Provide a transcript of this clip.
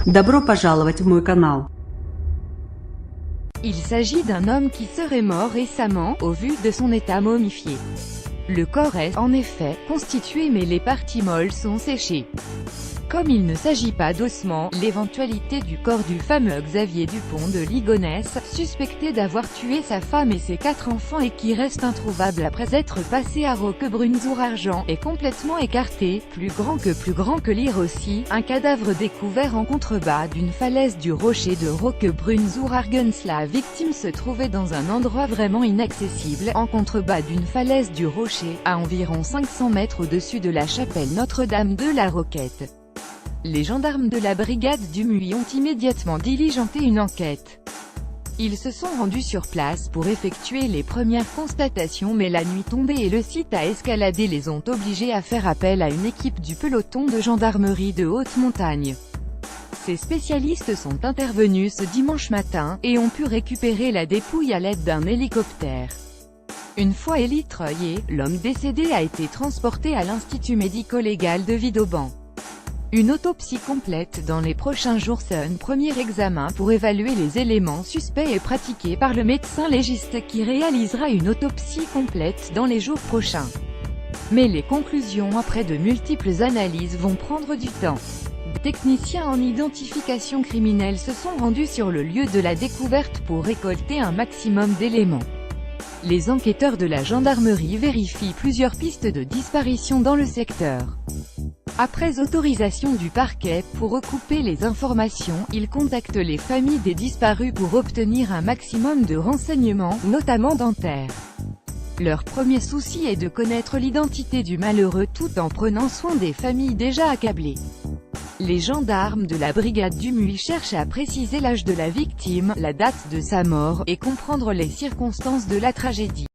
Добро пожаловать в мой канал. Il s'agit d'un homme qui serait mort récemment, au vu de son état momifié. Le corps est, en effet, constitué mais les parties molles sont séchées. Comme il ne s'agit pas d'ossements, l'éventualité du corps du fameux Xavier Dupont de Ligonnès, suspecté d'avoir tué sa femme et ses 4 enfants et qui reste introuvable après être passé à Roquebrune-sur-Argent, est complètement écarté. Plus grand que lire aussi, un cadavre découvert en contrebas d'une falaise du rocher de Roquebrune-sur-Argent. La victime se trouvait dans un endroit vraiment inaccessible, en contrebas d'une falaise du rocher, à environ 500 mètres au-dessus de la chapelle Notre-Dame de la Roquette. Les gendarmes de la brigade du Muy ont immédiatement diligenté une enquête. Ils se sont rendus sur place pour effectuer les premières constatations mais la nuit tombée et le site à escalader les ont obligés à faire appel à une équipe du peloton de gendarmerie de haute montagne. Ces spécialistes sont intervenus ce dimanche matin, et ont pu récupérer la dépouille à l'aide d'un hélicoptère. Une fois élitreillé, l'homme décédé a été transporté à l'Institut médico-légal de Vidauban. Une autopsie complète dans les prochains jours. Un premier examen pour évaluer les éléments suspects est pratiqué par le médecin légiste qui réalisera une autopsie complète dans les jours prochains. Mais les conclusions après de multiples analyses vont prendre du temps. Des techniciens en identification criminelle se sont rendus sur le lieu de la découverte pour récolter un maximum d'éléments. Les enquêteurs de la gendarmerie vérifient plusieurs pistes de disparition dans le secteur. Après autorisation du parquet pour recouper les informations, ils contactent les familles des disparus pour obtenir un maximum de renseignements, notamment dentaires. Leur premier souci est de connaître l'identité du malheureux tout en prenant soin des familles déjà accablées. Les gendarmes de la brigade du Muy cherchent à préciser l'âge de la victime, la date de sa mort, et comprendre les circonstances de la tragédie.